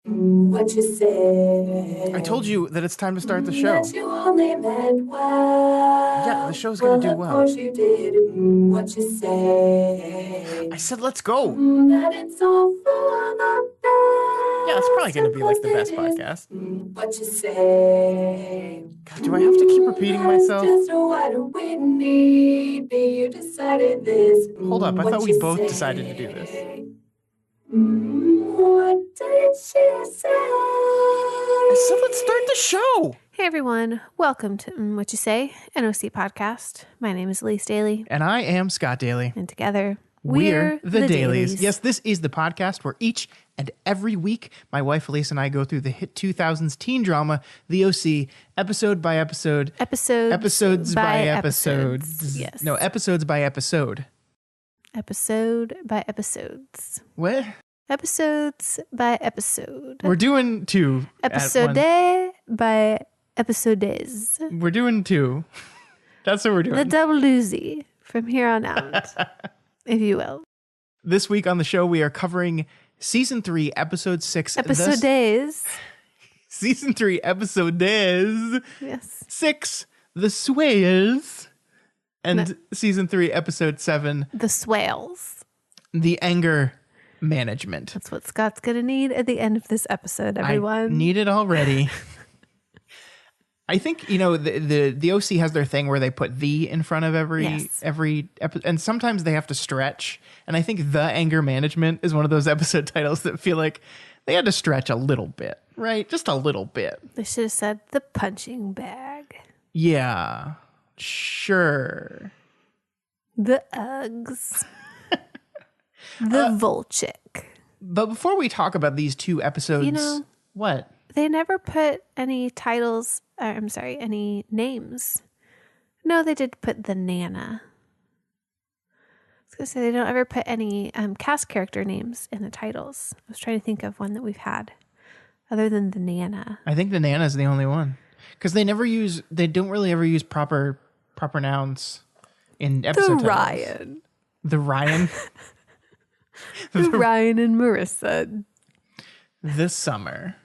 What you say? I told you that it's time to start the show. That you only meant well. Yeah, the show's gonna do Of well. course you did. What you say? I said let's go. That it's all for the best. Yeah, it's probably gonna be like the best podcast. What you say? God, do I have to keep repeating myself? Just what we need. You decided this. Hold up, I What thought we you both say? decided to do this. What did she say? I said let's start the show. Hey everyone, welcome to Whatcha Say, NOC podcast. My name is Elyse Daly, And I am Scott Daly. and together We're the Dailies. Yes, this is the podcast where each and every week my wife Elyse and I go through the hit 2000s teen drama, The OC, episode by episode. episodes by episodes. Yes. No, episodes by episode. Episode by episodes. What? Episodes by episode. We're doing two. Episode by episodes. We're doing two. That's what we're doing. The double doozie from here on out, if you will. This week on the show, we are covering season 3, episode 6. Episodes. Season 3, episode Yes. 6, The Swells. And season 3, episode 7, The Swells. The Anger Management. That's what Scott's going to need at the end of this episode, everyone. I need it already. I think, you know, the OC has their thing where they put the in front of every episode, and sometimes they have to stretch. And I think The Anger Management is one of those episode titles that feel like they had to stretch a little bit, right? Just a little bit. They should have said the punching bag. Yeah, sure. The Uggs. The Volchik. But before we talk about these two episodes, You know, what? They never put any titles, any names. No, they did put the Nana. I was going to say they don't ever put any cast character names in the titles. I was trying to think of one that we've had other than the Nana. I think the Nana's the only one. Because they don't really ever use proper nouns in episode The titles. Ryan. The Ryan. The Ryan and Marissa. This summer.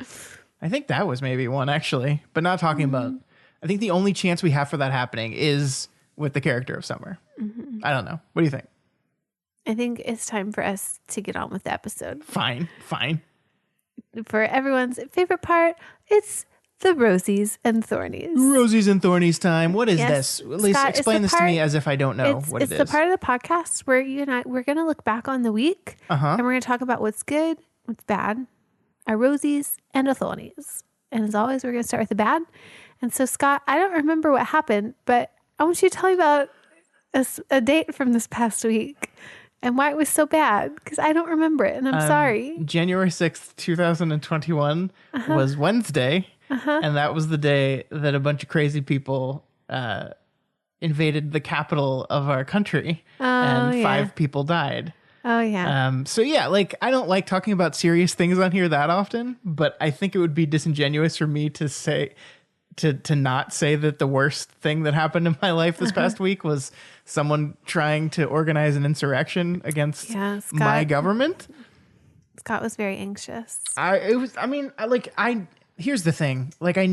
I think that was maybe one, actually. But not talking about... I think the only chance we have for that happening is with the character of Summer. Mm-hmm. I don't know. What do you think? I think it's time for us to get on with the episode. Fine. For everyone's favorite part, it's the Rosies and Thornies. Rosies and Thornies time. What is Yes. this? At least Scott, explain this to me as if I don't know what it is. It's the part of the podcast where you and I, we're going to look back on the week and we're going to talk about what's good, what's bad, our Rosies and our Thornies. And as always, we're going to start with the bad. And so, Scott, I don't remember what happened, but I want you to tell me about a date from this past week and why it was so bad, because I don't remember it, and I'm sorry. January 6th, 2021 was Wednesday, and that was the day that a bunch of crazy people invaded the capital of our country, and 5 people died. Oh, yeah. So yeah, like I don't like talking about serious things on here that often, but I think it would be disingenuous for me to say to not say that the worst thing that happened in my life this past week was someone trying to organize an insurrection against my government. Scott was very anxious. Here's the thing. Like I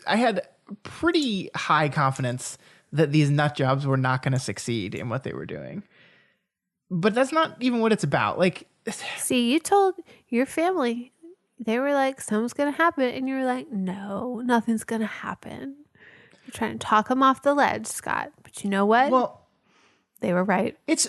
had pretty high confidence that these nut jobs were not going to succeed in what they were doing. But that's not even what it's about. Like, see, you told your family, they were like, something's going to happen. And you were like, no, nothing's going to happen. You're trying to talk them off the ledge, Scott. But you know what? Well, they were right. It's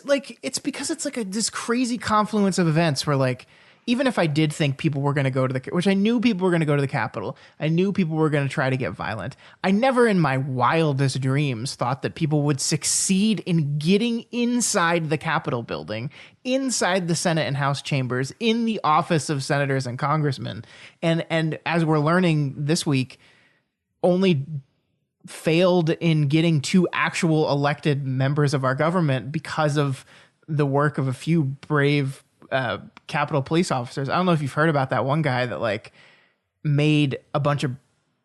because it's like this crazy confluence of events where like, even if I did think people were going to go to which I knew people were going to go to the Capitol, I knew people were going to try to get violent. I never in my wildest dreams thought that people would succeed in getting inside the Capitol building, inside the Senate and House chambers, in the office of senators and congressmen. And as we're learning this week, only failed in getting 2 actual elected members of our government because of the work of a few brave Capitol police officers. I don't know if you've heard about that one guy that like made a bunch of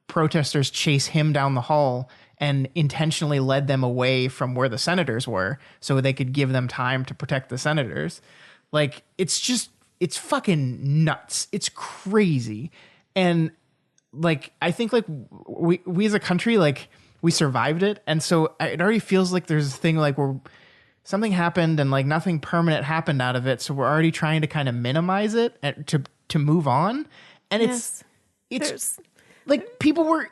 protesters chase him down the hall and intentionally led them away from where the senators were so they could give them time to protect the senators. Like, it's just it's fucking nuts. It's crazy. And like, I think like we as a country, like we survived it. And so it already feels like there's a thing like where something happened and like nothing permanent happened out of it. So we're already trying to kind of minimize it and to move on. And it's like people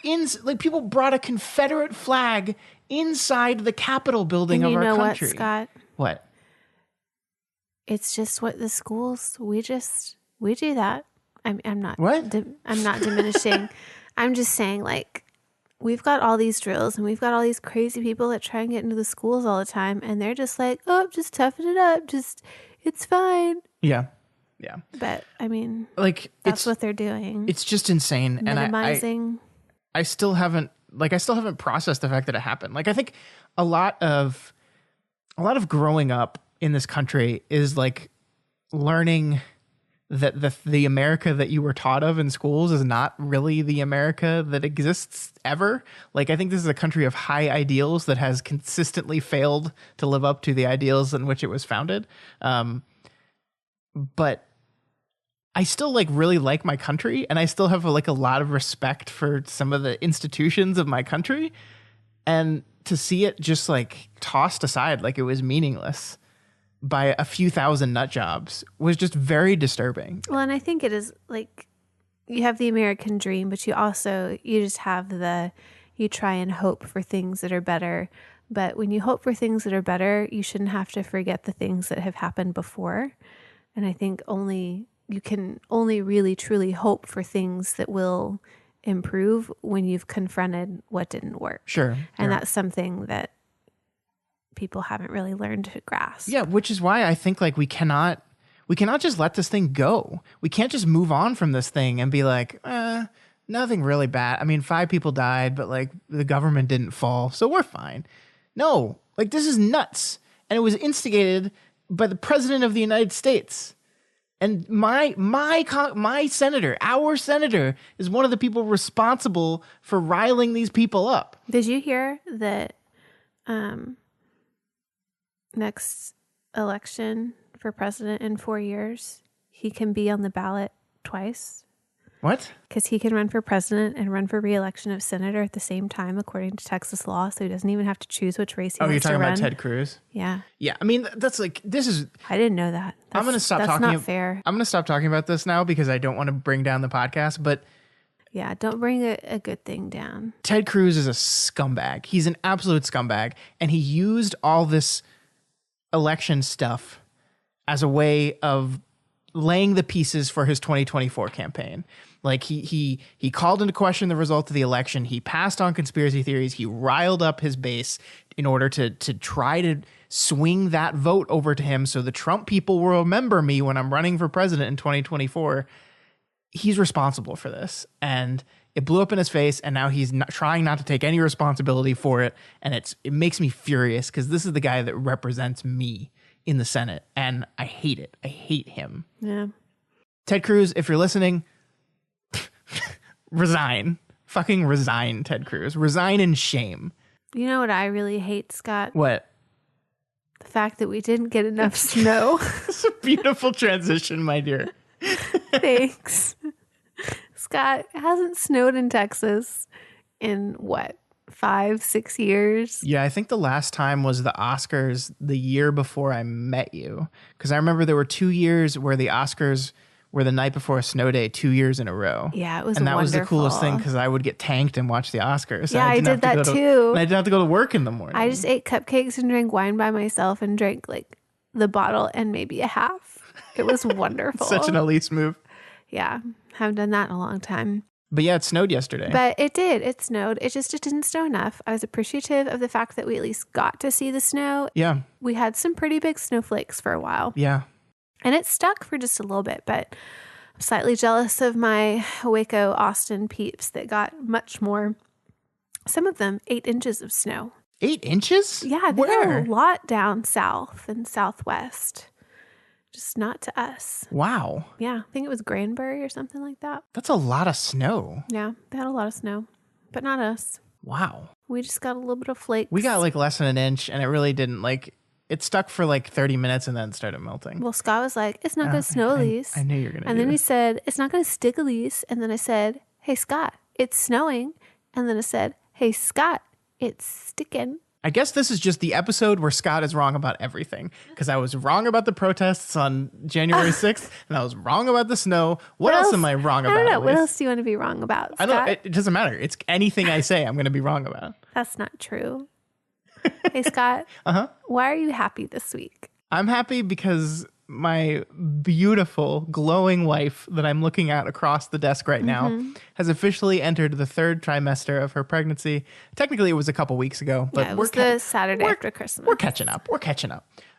people brought a Confederate flag inside the Capitol building of our country. What, Scott? What? It's just what the schools, we do that. I'm not, I'm not diminishing. I'm just saying, like, we've got all these drills and we've got all these crazy people that try and get into the schools all the time. And they're just like, oh, just toughen it up. It's fine. Yeah. Yeah. But I mean, like, that's what they're doing. It's just insane. Minimizing. And I still haven't processed the fact that it happened. Like, I think a lot of growing up in this country is like learning that the America that you were taught of in schools is not really the America that exists ever. Like, I think this is a country of high ideals that has consistently failed to live up to the ideals in which it was founded. But I still like really like my country, and I still have like a lot of respect for some of the institutions of my country. And to see it just like tossed aside like it was meaningless by a few thousand nut jobs was just very disturbing. Well, and I think it is like you have the American dream, but you just have you try and hope for things that are better. But when you hope for things that are better, you shouldn't have to forget the things that have happened before. And I think you can only really truly hope for things that will improve when you've confronted what didn't work. Sure. And that's something that people haven't really learned to grasp. Yeah, which is why I think like we cannot just let this thing go. We can't just move on from this thing and be like, nothing really bad. I mean, 5 people died, but like the government didn't fall, so we're fine. No, like this is nuts. And it was instigated by the president of the United States. And my senator, our senator, is one of the people responsible for riling these people up. Did you hear that next election for president in 4 years, he can be on the ballot twice? What? Because he can run for president and run for re-election of senator at the same time, according to Texas law. So he doesn't even have to choose which race he wants to run. Oh, you're talking about Ted Cruz? Yeah. Yeah. I mean, that's like, this is... I didn't know that. I'm going to stop talking... That's not fair. I'm going to stop talking about this now because I don't want to bring down the podcast, but... Yeah, don't bring a good thing down. Ted Cruz is a scumbag. He's an absolute scumbag. And he used all this election stuff as a way of laying the pieces for his 2024 campaign. Like he called into question the result of the election. He passed on conspiracy theories. He riled up his base in order to try to swing that vote over to him so the Trump people will remember me when I'm running for president in 2024. He's responsible for this. And it blew up in his face, and now he's trying not to take any responsibility for it. And it makes me furious because this is the guy that represents me in the Senate, and I hate it. I hate him. Yeah. Ted Cruz, if you're listening, resign. Fucking resign, Ted Cruz. Resign in shame. You know what I really hate, Scott? What? The fact that we didn't get enough snow. It's a beautiful transition, my dear. Thanks. Scott, it hasn't snowed in Texas in what, 5-6 years? Yeah, I think the last time was the Oscars the year before I met you. Because I remember there were 2 years where the Oscars were the night before a snow day 2 years in a row. Yeah, it was and that wonderful. Was the coolest thing because I would get tanked and watch the Oscars. Yeah, I did that too. And I didn't have to go to work in the morning. I just ate cupcakes and drank wine by myself and drank like the bottle and maybe a half. It was wonderful. Such an Elyse move. Yeah, haven't done that in a long time. But yeah, it snowed yesterday. But it did. It snowed. It didn't snow enough. I was appreciative of the fact that we at least got to see the snow. Yeah. We had some pretty big snowflakes for a while. Yeah. And it stuck for just a little bit, but I'm slightly jealous of my Waco, Austin peeps that got much more. Some of them 8 inches of snow. 8 inches? Yeah, they got a lot down south and southwest. Just not to us. Wow. Yeah, I think it was Granbury or something like that. That's a lot of snow. Yeah, they had a lot of snow, but not us. Wow. We just got a little bit of flakes. We got like less than an inch, and it really didn't like, It stuck for like 30 minutes and then started melting. Well, Scott was like, it's not going to snow, Elyse. I knew you were going to And then he said, it's not going to stick, Elyse. And then I said, hey, Scott, it's snowing. And then I said, hey, Scott, it's sticking. I guess this is just the episode where Scott is wrong about everything. Because I was wrong about the protests on January 6th, and I was wrong about the snow. What else am I wrong about? I don't know. Elyse? What else do you want to be wrong about, Scott? I don't. It doesn't matter. It's anything I say I'm going to be wrong about. That's not true. Hey, Scott. Why are you happy this week? I'm happy because my beautiful, glowing wife that I'm looking at across the desk right now has officially entered the 3rd trimester of her pregnancy. Technically, it was a couple weeks ago, but it was the Saturday after Christmas. We're catching up.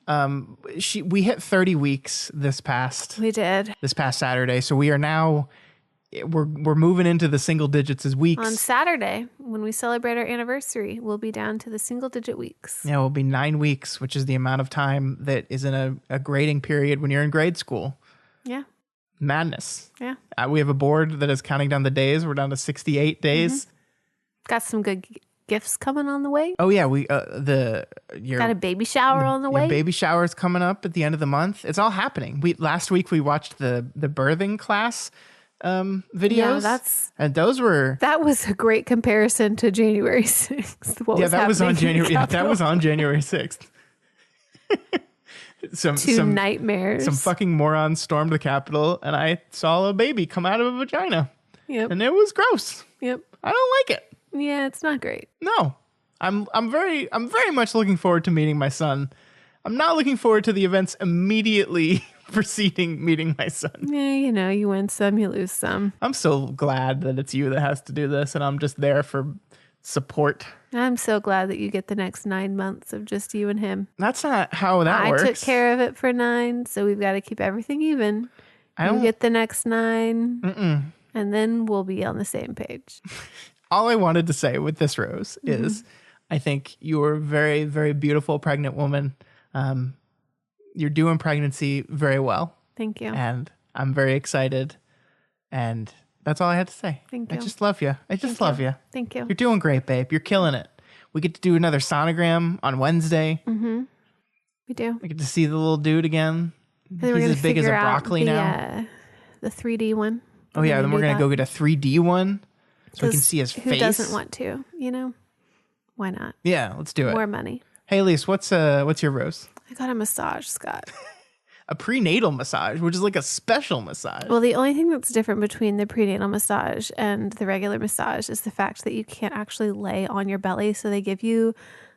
We hit 30 weeks this past Saturday, so we are now we're moving into the single digits as weeks. On Saturday, when we celebrate our anniversary, we'll be down to the single digit weeks. Yeah, it'll be 9 weeks, which is the amount of time that is in a grading period when you're in grade school. Yeah. Madness. Yeah. We have a board that is counting down the days. We're down to 68 days. Got some good gifts coming on the way. Oh yeah, we got a baby shower on the way. Your baby shower is coming up at the end of the month. It's all happening. Last week we watched the birthing class videos. Yeah, that was a great comparison to January 6th. That was on January 6th. some nightmares. Some fucking morons stormed the Capitol, and I saw a baby come out of a vagina. Yep. And it was gross. Yep. I don't like it. Yeah, it's not great. No. I'm very much looking forward to meeting my son. I'm not looking forward to the events immediately preceding meeting my son. Yeah, you win some, you lose some. I'm so glad that it's you that has to do this, and I'm just there for support. I'm so glad that you get the next 9 months of just you and him. That's not how that works. I took care of it for 9, so we've got to keep everything even. You get the next 9, and then we'll be on the same page. All I wanted to say with this, Rose, is I think you're a very, very beautiful pregnant woman. You're doing pregnancy very well. Thank you. And I'm very excited. And that's all I had to say. Thank you. I just love you. Love you. Thank you. You're doing great, babe. You're killing it. We get to do another sonogram on Wednesday. We do. We get to see the little dude again. He's as big as a broccoli now. The 3D one. Oh, yeah. Then we're going to go get a 3D one so we can see his face. Who doesn't want to? Why not? Yeah, let's do it. More money. Hey, Elyse, what's your Rose? I got a massage, Scott. A prenatal massage, which is like a special massage. Well, the only thing that's different between the prenatal massage and the regular massage is the fact that you can't actually lay on your belly. So they give you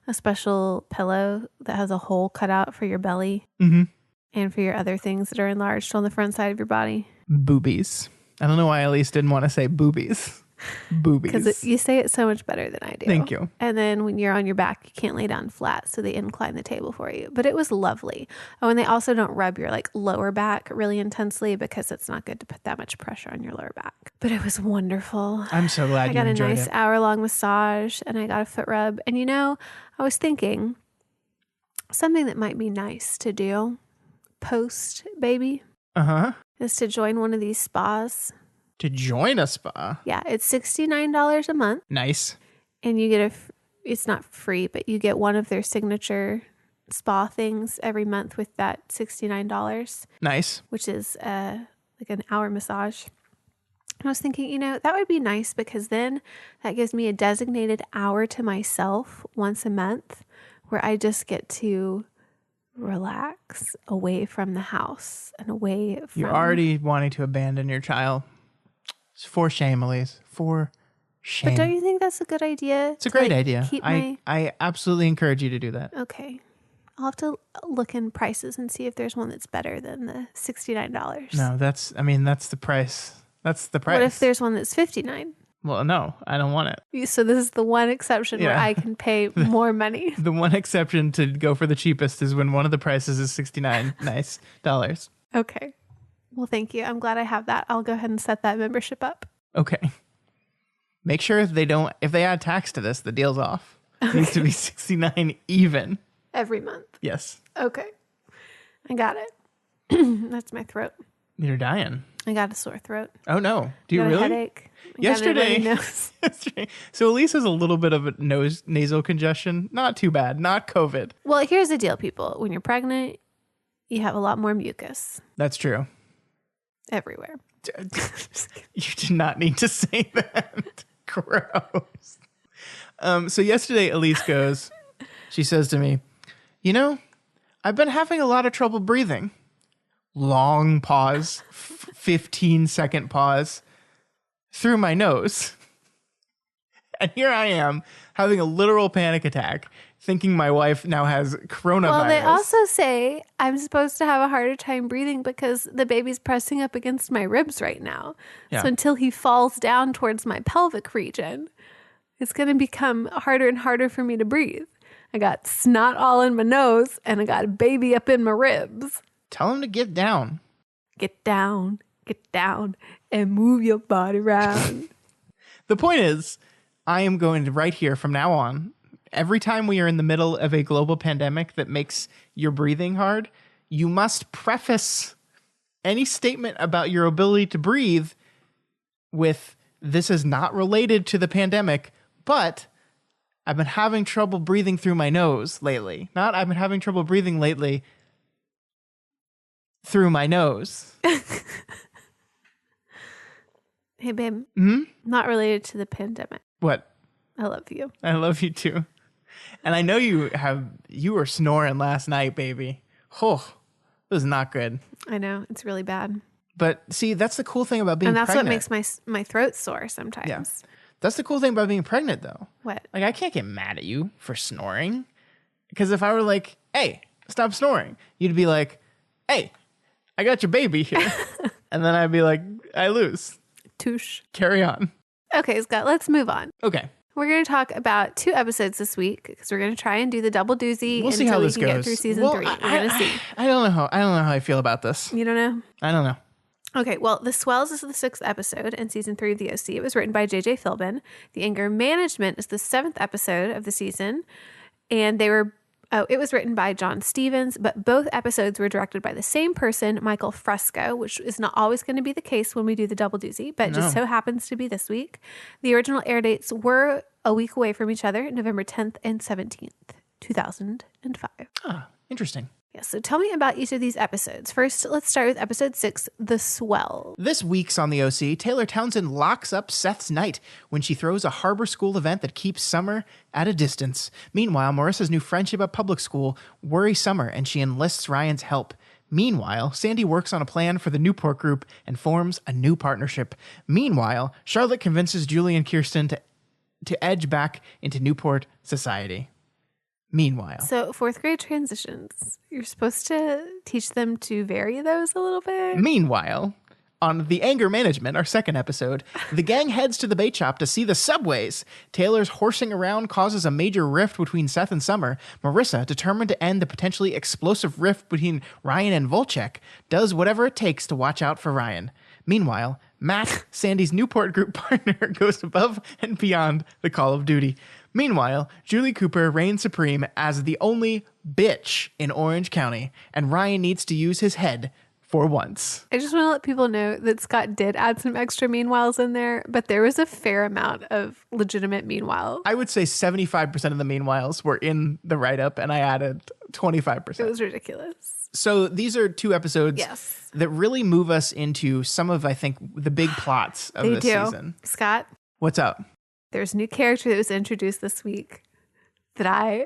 a special pillow that has a hole cut out for your belly and for your other things that are enlarged on the front side of your body. Boobies. I don't know why Elyse didn't want to say boobies. Boobies. Because you say it so much better than I do. Thank you. And then when you're on your back, you can't lay down flat, so they incline the table for you. But it was lovely. Oh, and they also don't rub your lower back really intensely because it's not good to put that much pressure on your lower back. But it was wonderful. I'm so glad you enjoyed it. I got a nice hour-long massage, and I got a foot rub. And I was thinking something that might be nice to do post baby is to join one of these spas. To join a spa? Yeah, it's $69 a month. Nice. And you get it's not free, but you get one of their signature spa things every month with that $69. Nice. Which is like an hour massage. And I was thinking, that would be nice because then that gives me a designated hour to myself once a month where I just get to relax away from the house and away from... You're already wanting to abandon your child. It's for shame, Elyse. For shame. But don't you think that's a good idea? It's a great idea. I absolutely encourage you to do that. Okay. I'll have to look in prices and see if there's one that's better than the $69. No, that's the price. That's the price. What if there's one that's $59? Well, no, I don't want it. So this is the one exception where I can pay more money. The one exception to go for the cheapest is when one of the prices is $69 dollars. Okay. Well, thank you. I'm glad I have that. I'll go ahead and set that membership up. Okay. Make sure if they add tax to this, the deal's off. It needs to be $69 even. Every month. Yes. Okay. I got it. That's my throat. You're dying. I got a sore throat. Oh no. Do you Got a really? headache. I got a Yesterday. runny nose. Yesterday. So Elyse has a little bit of a nasal congestion. Not too bad. Not COVID. Well, here's the deal, people. When you're pregnant, you have a lot more mucus That's true. everywhere. You did not need to say that. Gross. So yesterday, Elyse goes, she says to me, you know, I've been having a lot of trouble breathing. Long pause, 15-second pause, through my nose. And here I am having a literal panic attack, thinking my wife now has coronavirus. Well, they also say I'm supposed to have a harder time breathing because the baby's pressing up against my ribs right now. Yeah. So until he falls down towards my pelvic region, it's going to become harder and harder for me to breathe. I got snot all in my nose and I got a baby up in my ribs. Tell him to get down. Get down, and move your body around. The point is, I am going to right here from now on, every time we are in the middle of a global pandemic that makes your breathing hard, you must preface any statement about your ability to breathe with, this is not related to the pandemic, but I've been having trouble breathing through my nose lately. Not I've been having trouble breathing lately through my nose. Hey, babe. Hmm? Not related to the pandemic. What? I love you. I love you too. And I know you were snoring last night, baby. Oh, it was not good. I know. It's really bad. But see, that's the cool thing about being pregnant. And that's what makes my throat sore sometimes. Yeah. That's the cool thing about being pregnant, though. What? Like, I can't get mad at you for snoring. Because if I were like, hey, stop snoring, you'd be like, hey, I got your baby here. And then I'd be like, I lose. Touche. Carry on. Okay, Scott, let's move on. Okay. We're going to talk about 2 episodes this week because we're going to try and do the double doozy We'll see how this we can goes. get through season 3. We're going to see. I don't know how I feel about this. You don't know? I don't know. Okay, well, The Swells is the 6th episode in season 3 of the OC. It was written by J.J. Philbin. The Anger Management is the 7th episode of the season, and it was written by John Stevens, but both episodes were directed by the same person, Michael Fresco, which is not always going to be the case when we do the double doozy, but just so happens to be this week. The original air dates were a week away from each other, November 10th and 17th, 2005. Ah, interesting. Yeah, so tell me about each of these episodes. First, let's start with episode 6, The Swell. This week's on the OC, Taylor Townsend locks up Seth's night when she throws a harbor school event that keeps Summer at a distance. Meanwhile, Marissa's new friendship at public school worries Summer, and she enlists Ryan's help. Meanwhile, Sandy works on a plan for the Newport group and forms a new partnership. Meanwhile, Charlotte convinces Julie and Kirsten to edge back into Newport society. Meanwhile. So 4th grade transitions, you're supposed to teach them to vary those a little bit. Meanwhile, on The Anger Management, our 2nd episode, the gang heads to the bait shop to see the subways. Taylor's horsing around causes a major rift between Seth and Summer. Marissa, determined to end the potentially explosive rift between Ryan and Volchek, does whatever it takes to watch out for Ryan. Meanwhile, Matt, Sandy's Newport group partner, goes above and beyond the call of duty. Meanwhile, Julie Cooper reigns supreme as the only bitch in Orange County, and Ryan needs to use his head for once. I just want to let people know that Scott did add some extra meanwhiles in there, but there was a fair amount of legitimate meanwhile. I would say 75% of the meanwhiles were in the write-up, and I added 25%. It was ridiculous. So these are 2 episodes that really move us into some of, I think, the big plots of this season. Scott? What's up? There's a new character that was introduced this week that I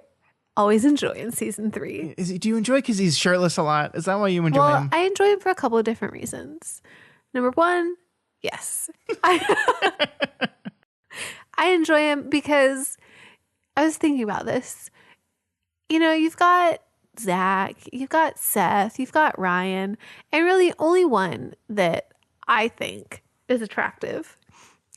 always enjoy in season 3. Do you enjoy because he's shirtless a lot? Is that why you enjoy him? I enjoy him for a couple of different reasons. Number 1, yes. I enjoy him because I was thinking about this. You know, you've got Zach, you've got Seth, you've got Ryan, and really only one that I think is attractive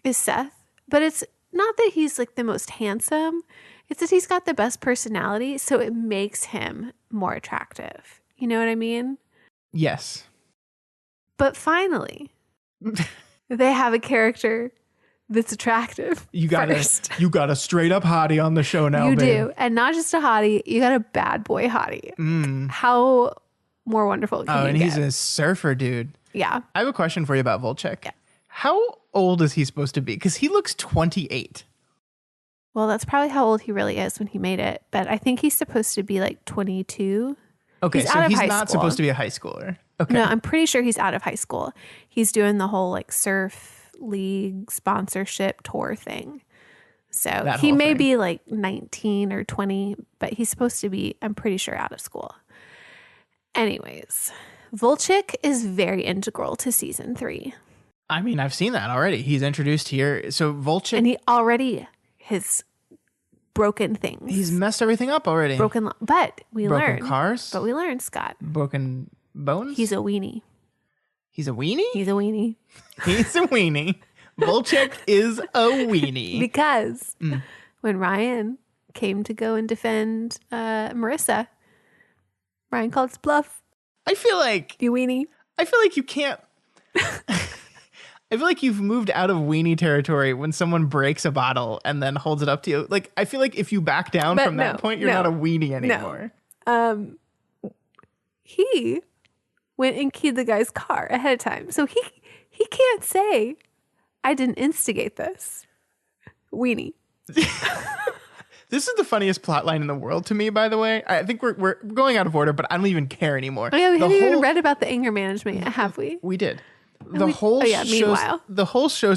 is Seth. But it's not that he's like the most handsome. It's that he's got the best personality, so it makes him more attractive. You know what I mean? Yes. But finally, they have a character that's attractive. You got a straight up hottie on the show now, You babe. do. And not just a hottie, you got a bad boy hottie. How more wonderful can you and get? he's a surfer dude. Yeah. I have a question for you about Volchek. Yeah. How old is he supposed to be? Because he looks 28. Well, that's probably how old he really is when he made it. But I think he's supposed to be like 22. Okay, He's so out of he's high not school. supposed to be a high schooler. Okay. No, I'm pretty sure he's out of high school. He's doing the whole like surf league sponsorship tour thing. So That he whole may thing. be like 19 or 20, but he's supposed to be, I'm pretty sure, out of school. Anyways, Volchek is very integral to season 3. I mean, I've seen that already. He's introduced here. So Volchek, And he already has broken things. he's messed everything up already. But we Broken learned. cars? But we learned, Scott. Broken bones? He's a weenie. He's a weenie? He's a weenie. He's a weenie. Volchek is a weenie. Because when Ryan came to go and defend Marissa, Ryan called his bluff. I feel like You weenie. you can't. I feel like you've moved out of weenie territory when someone breaks a bottle and then holds it up to you. Like, I feel like if you back down But from that point, you're not a weenie anymore. He went and keyed the guy's car ahead of time. So he can't say, I didn't instigate this. Weenie. This is the funniest plot line in the world to me, by the way. I think we're going out of order, but I don't even care anymore. Oh, yeah, we The haven't even whole- read about the anger management yet, have we? We did. Meanwhile. The whole show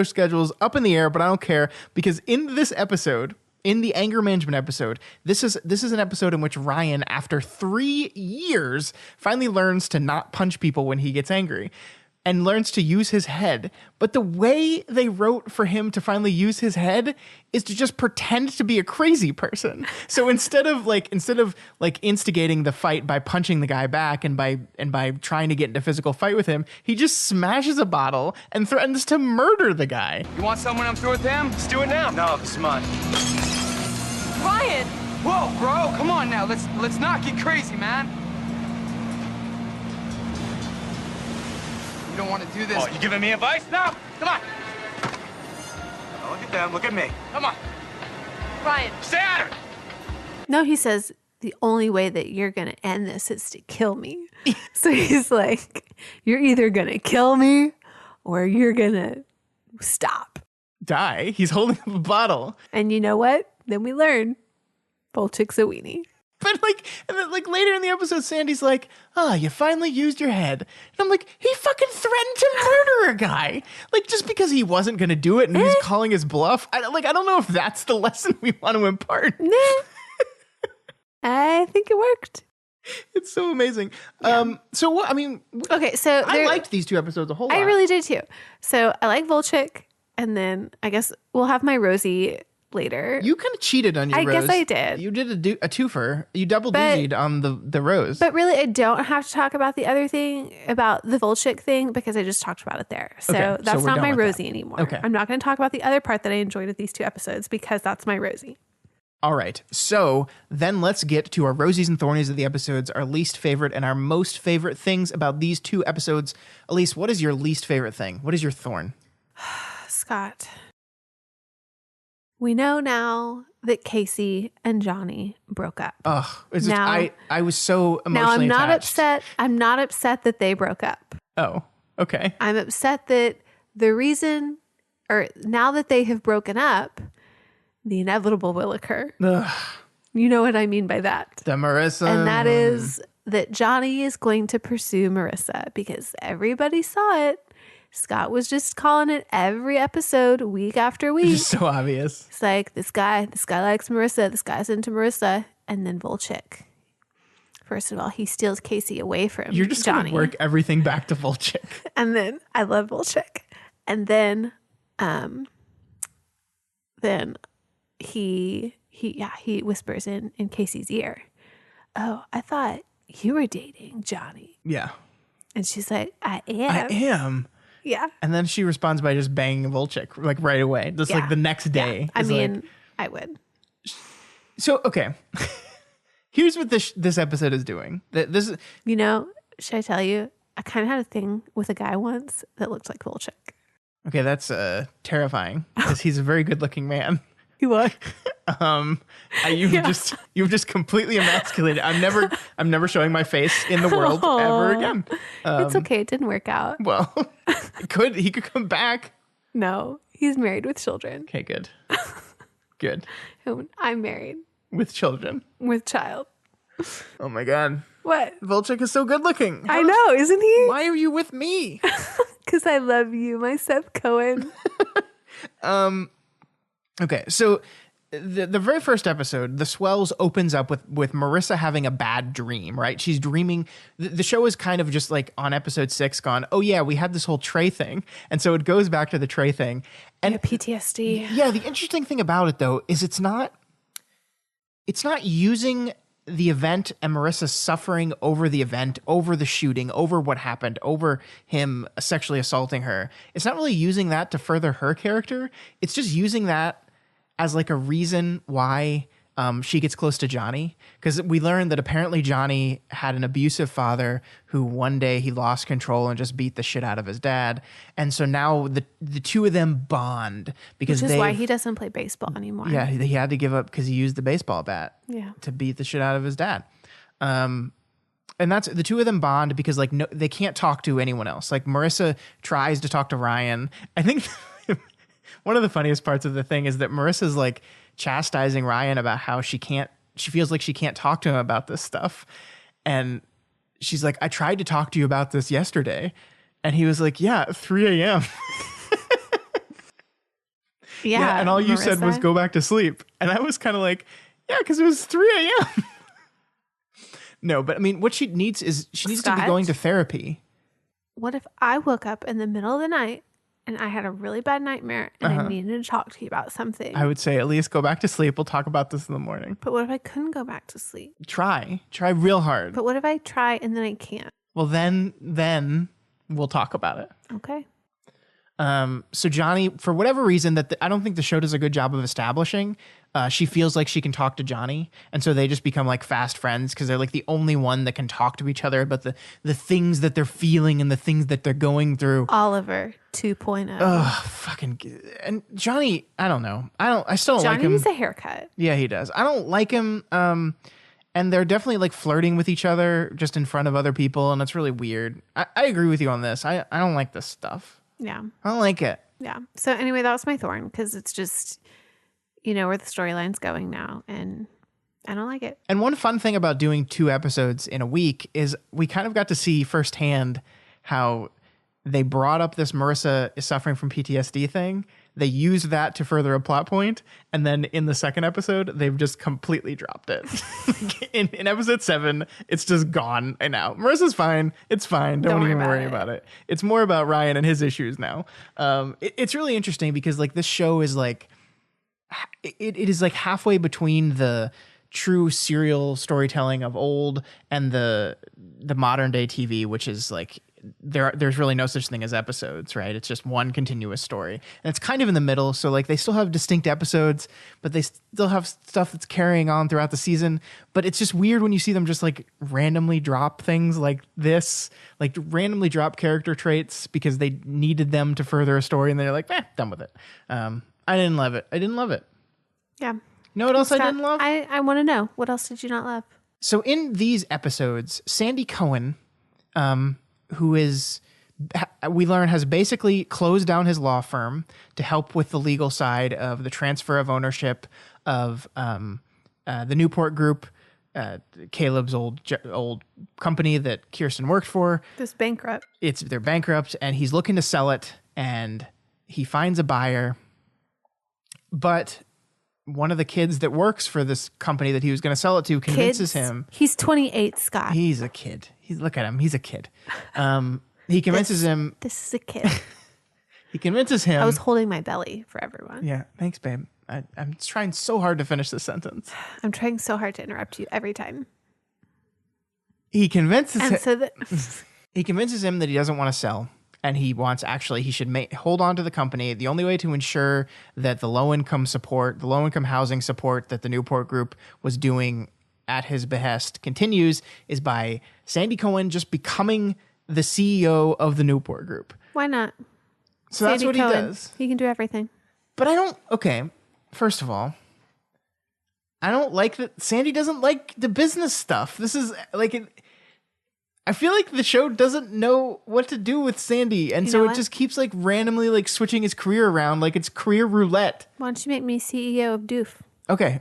schedule is up in the air, but I don't care because in this episode, in the anger management episode, this is an episode in which Ryan, after 3 years, finally learns to not punch people when he gets angry and learns to use his head. But the way they wrote for him to finally use his head is to just pretend to be a crazy person. So instead of instigating the fight by punching the guy back and by trying to get into a physical fight with him, he just smashes a bottle and threatens to murder the guy. You want someone I'm through with him? Let's do it now. No, this is mine. Ryan! Whoa, bro, come on now. Let's not get crazy, man. You don't want to do this. Oh, you giving me advice? No, come on. Now look at them, look at me. Come on. Ryan! Stay out of it! No, he says, the only way that you're going to end this is to kill me. So he's like, you're either going to kill me or you're going to stop. Die. He's holding up a bottle. And you know what? Then we learn Volchek's a weenie. But and then later in the episode, Sandy's like, "Oh, you finally used your head." And I'm like, he fucking threatened to murder a guy. Like, just because he wasn't going to do it and he's calling his bluff. I don't know if that's the lesson we want to impart. Nah. I think it worked. It's so amazing. So what, I mean, Okay, so I liked these 2 episodes a whole lot. I really did too. So I like Volchek, and then I guess we'll have my Rosie later. You kind of cheated on your I rose. guess I did. You did a twofer. You double But- doozied on the rose. But really, I don't have to talk about the other thing, about the Volchek thing, because I just talked about it there. So Okay, so that's we're not done my with that. Rosie anymore. Okay. I'm not going to talk about the other part that I enjoyed of these 2 episodes, because that's my Rosie. All right. So then let's get to our Rosies and Thornies of the episodes, our least favorite and our most favorite things about these 2 episodes. Elyse, what is your least favorite thing? What is your thorn? Scott, we know now that Casey and Johnny broke up. Ugh. It's just, Now- I was so Now, emotionally I'm not attached. upset. I'm not upset that they broke up. Oh, okay. I'm upset that the reason, or now that they have broken up, the inevitable will occur. Ugh. You know what I mean by that. The Marissa. And that is that Johnny is going to pursue Marissa, because everybody saw it. Scott was just calling it every episode, week after week. It's so obvious. It's like, this guy likes Marissa. This guy's into Marissa. And then Volchek. First of all, he steals Casey away from You're just Johnny. going to work everything back to Volchek. And then I love Volchek. And then he whispers in Casey's ear, "Oh, I thought you were dating Johnny." Yeah. And she's like, I am. I am. Yeah. And then she responds by just banging Volchek right away. Just Yeah. the next day. I It's mean, I would. so, okay. Here's what this episode is doing. This is, You know, should I tell you? I kind of had a thing with a guy once that looked like Volchek. okay, that's terrifying because he's a very good looking man. What? You've just completely emasculated. I'm never showing my face in the world ever again. It's okay. It didn't work out. Well, he could come back. No, he's married with children. Okay, good. Good. I'm married With children. with child. Oh my God. What? Volchek is so good looking. I know, isn't he? Why are you with me? Because I love you, my Seth Cohen. Okay, so the very first episode, the Swells opens up with Marissa having a bad dream, right? She's dreaming. The show is kind of just like on episode 6 gone, oh yeah, we had this whole Trey thing. And so it goes back to the Trey thing. And PTSD. Yeah, the interesting thing about it though is it's not using the event and Marissa suffering over the event, over the shooting, over what happened, over him sexually assaulting her. It's not really using that to further her character. It's just using that as like a reason why she gets close to Johnny. Because we learned that apparently Johnny had an abusive father who one day he lost control and just beat the shit out of his dad. And so now the two of them bond because Which is why he doesn't play baseball anymore. Yeah, he had to give up because he used the baseball bat to beat the shit out of his dad. And that's the two of them bond because like no, they can't talk to anyone else. Like Marissa tries to talk to Ryan. I think one of the funniest parts of the thing is that Marissa's like chastising Ryan about how she feels like she can't talk to him about this stuff. And she's like, I tried to talk to you about this yesterday. And he was like, yeah, 3 a.m. Yeah. And all you said was go back to sleep. And I was kind of like, yeah, because it was 3 a.m. No, but I mean, what she needs to be going to therapy. What if I woke up in the middle of the night and I had a really bad nightmare and I needed to talk to you about something? I would say, at least go back to sleep. We'll talk about this in the morning. But what if I couldn't go back to sleep? Try real hard. But what if I try and then I can't? Well, then we'll talk about it. Okay. So Johnny, for whatever reason that I don't think the show does a good job of establishing, she feels like she can talk to Johnny. And so they just become like fast friends because they're like the only one that can talk to each other about the things that they're feeling and the things that they're going through. Oliver 2.0. Ugh, fucking. And Johnny, I don't know. I still don't like him. Johnny needs a haircut. Yeah, he does. I don't like him. And they're definitely like flirting with each other just in front of other people. And it's really weird. I agree with you on this. I don't like this stuff. Yeah. I don't like it. Yeah. So anyway, that was my thorn because it's just, where the storyline's going now. And I don't like it. And one fun thing about doing 2 episodes in a week is we kind of got to see firsthand how they brought up this Marissa is suffering from PTSD thing. They used that to further a plot point. And then in the second episode, they've just completely dropped it. in episode 7, it's just gone now. Marissa's fine. It's fine. Don't even worry about it. It's more about Ryan and his issues now. It's really interesting because like this show is like, it is like halfway between the true serial storytelling of old and the modern day TV, which is like, there's really no such thing as episodes, right? It's just one continuous story. And it's kind of in the middle. So like they still have distinct episodes, but they still have stuff that's carrying on throughout the season. But it's just weird when you see them just like randomly drop things like this, like randomly drop character traits because they needed them to further a story. And they're like, done with it. I didn't love it. Yeah. You know what else I didn't love? I want to know. What else did you not love? So in these episodes, Sandy Cohen, who we learn has basically closed down his law firm to help with the legal side of the transfer of ownership of the Newport Group, Caleb's old company that Kirsten worked for. This bankrupt. They're bankrupt, and he's looking to sell it, and he finds a buyer, but one of the kids that works for this company that he was going to sell it to convinces him. He's 28, Scott. He's a kid. Look at him. He's a kid. He convinces him. This is a kid. He convinces him. I was holding my belly for everyone. Yeah. Thanks, babe. I'm trying so hard to finish this sentence. I'm trying so hard to interrupt you every time. He convinces him. So he convinces him that he doesn't want to sell. And he should hold on to the company. The only way to ensure that the low-income housing support that the Newport Group was doing at his behest continues is by Sandy Cohen just becoming the CEO of the Newport Group. Why not? So Sandy that's what Cohen, he does. He can do everything. But I don't, okay. first of all, I don't like that Sandy doesn't like the business stuff. This is like I feel like the show doesn't know what to do with Sandy, and so it just keeps like randomly like switching his career around like it's career roulette. Why don't you make me CEO of Doof? Okay,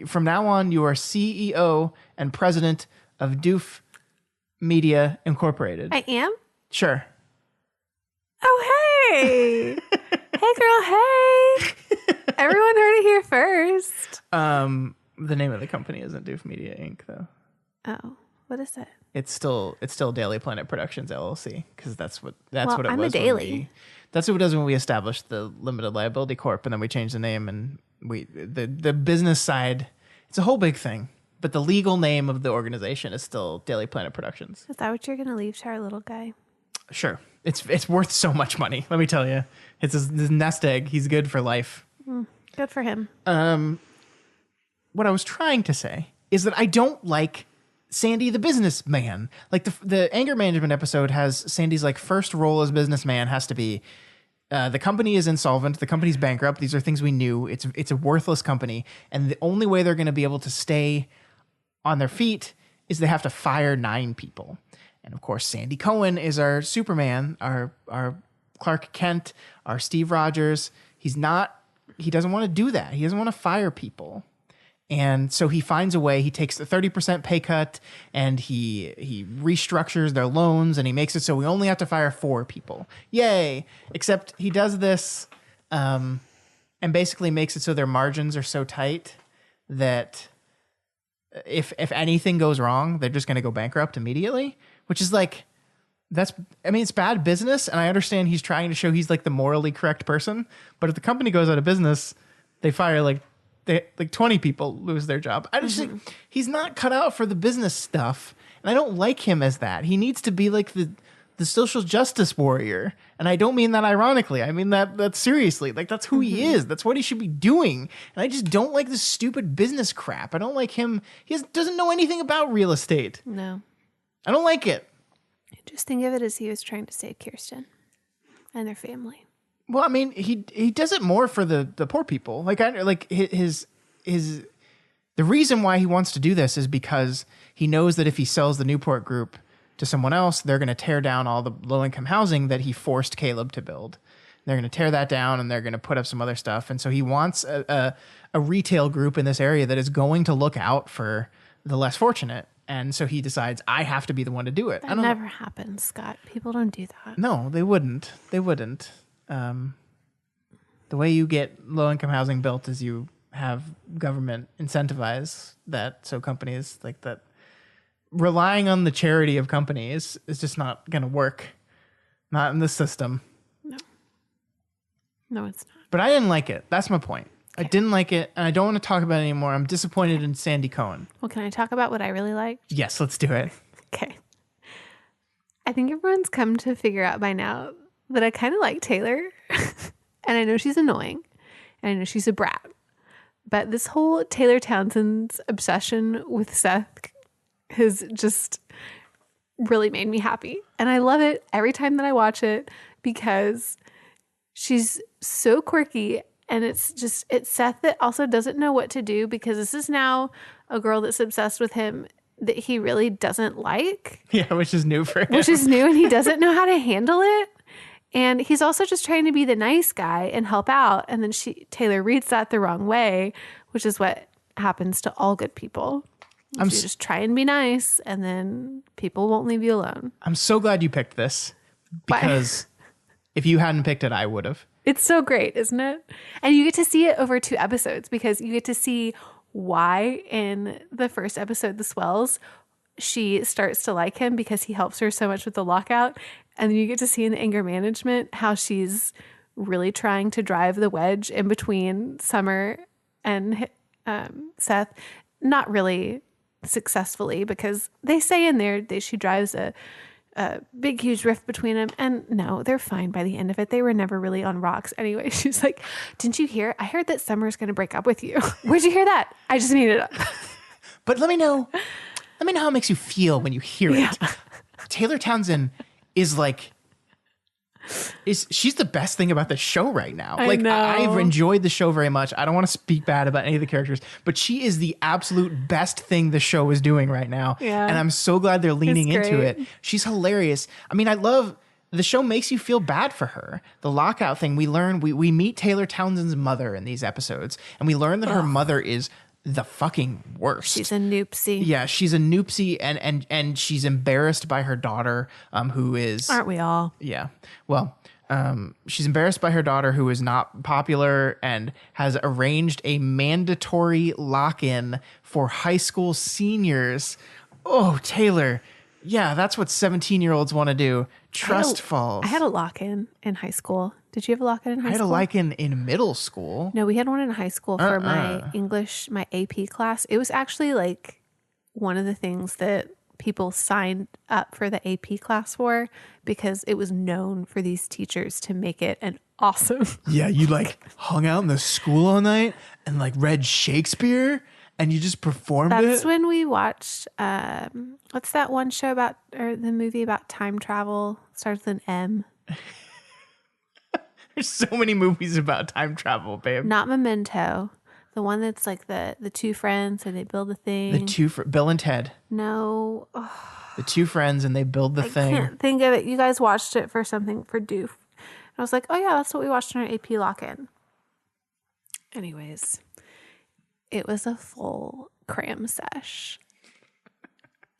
from now on, you are CEO and president of Doof Media Incorporated. I am? Sure. Oh, hey. Hey, girl, hey. Everyone heard it here first. The name of the company isn't Doof Media Inc., though. Oh, what is it? It's still Daily Planet Productions LLC, because that's what it was. I'm a daily. That's what it does when we established the limited liability corp, and then we changed the name, and the business side. It's a whole big thing, but the legal name of the organization is still Daily Planet Productions. Is that what you're gonna leave to our little guy? Sure, it's worth so much money. Let me tell you, it's his nest egg. He's good for life. Good for him. What I was trying to say is that I don't like Sandy the businessman. Like the anger management episode has Sandy's like first role as businessman has to be the company is insolvent, the company's bankrupt. These are things we knew. It's a worthless company, and the only way they're going to be able to stay on their feet is they have to fire 9 people. And of course, Sandy Cohen is our Superman, our Clark Kent, our Steve Rogers. He doesn't want to do that. He doesn't want to fire people. And so he finds a way. He takes the 30% pay cut, and he restructures their loans, and he makes it so we only have to fire 4 people. Yay! Except he does this and basically makes it so their margins are so tight that if anything goes wrong, they're just going to go bankrupt immediately, which is like, it's bad business. And I understand he's trying to show he's like the morally correct person, but if the company goes out of business, they fire like 20 people lose their job. I just think he's not cut out for the business stuff, and I don't like him as that. He needs to be like the social justice warrior, and I don't mean that ironically. I mean that seriously. Like that's who he is. That's what he should be doing. And I just don't like this stupid business crap. I don't like him. He doesn't know anything about real estate. No, I don't like it. Just think of it as he was trying to save Kirsten and their family. Well, I mean, he does it more for the poor people. Like his the reason why he wants to do this is because he knows that if he sells the Newport Group to someone else, they're going to tear down all the low-income housing that he forced Caleb to build. They're going to tear that down, and they're going to put up some other stuff. And so he wants a retail group in this area that is going to look out for the less fortunate. And so he decides, I have to be the one to do it. That never happens, Scott. People don't do that. No, they wouldn't. They wouldn't. The way you get low-income housing built is you have government incentivize that, so companies like that relying on the charity of companies is just not going to work. Not in this system. No, it's not. But I didn't like it. That's my point. Okay. I didn't like it, and I don't want to talk about it anymore. I'm disappointed in Sandy Cohen. Well, can I talk about what I really liked? Yes, let's do it. Okay. I think everyone's come to figure out by now that I kind of like Taylor. And I know she's annoying. And I know she's a brat. But this whole Taylor Townsend's obsession with Seth has just really made me happy. And I love it every time that I watch it because she's so quirky. And it's Seth that also doesn't know what to do because this is now a girl that's obsessed with him that he really doesn't like. Yeah, which is new for him. Which is new, and he doesn't know how to handle it. And he's also just trying to be the nice guy and help out. And then Taylor reads that the wrong way, which is what happens to all good people. You just try and be nice, and then people won't leave you alone. I'm so glad you picked this because if you hadn't picked it, I would have. It's so great, isn't it? And you get to see it over 2 episodes because you get to see why in the first episode, The Swells, she starts to like him because he helps her so much with the lockout. And then you get to see in the anger management how she's really trying to drive the wedge in between Summer and Seth. Not really successfully because they say in there that she drives a big, huge rift between them. And no, they're fine by the end of it. They were never really on rocks. Anyway, she's like, didn't you hear? I heard that Summer's going to break up with you. Where'd you hear that? I just made it up. But let me know how it makes you feel when you hear it. Taylor Townsend is like she's the best thing about the show right now. I know. I've enjoyed the show very much. I don't want to speak bad about any of the characters, but she is the absolute best thing the show is doing right now. Yeah. And I'm so glad they're leaning It's into great. it. She's hilarious. I mean, I love the show makes you feel bad for her. The lockout thing, we learn, we meet Taylor Townsend's mother in these episodes, and we learn that her mother is the fucking worst. She's a noopsie. Yeah, she's a noopsie, and she's embarrassed by her daughter, who is... Aren't we all? Yeah. Well, she's embarrassed by her daughter, who is not popular, and has arranged a mandatory lock-in for high school seniors. Oh, Taylor. Yeah, that's what 17-year-olds want to do. Trust falls. I had a lock-in in high school. Did you have a lock-in in high school? I had a lock-in in middle school. No, we had one in high school for my English, my AP class. It was actually like one of the things that people signed up for the AP class for because it was known for these teachers to make it an awesome. Yeah, you like hung out in the school all night and like read Shakespeare and you just performed it. That's when we watched, what's that one show about, or the movie about time travel? Starts with an M. There's so many movies about time travel, babe. Not Memento. The one that's like the two friends and they build a thing. Bill and Ted. No. The two friends and they build the thing. I can't think of it. You guys watched it for something for Doof. I was like, oh yeah, that's what we watched in our AP lock-in. Anyways, it was a full cram sesh.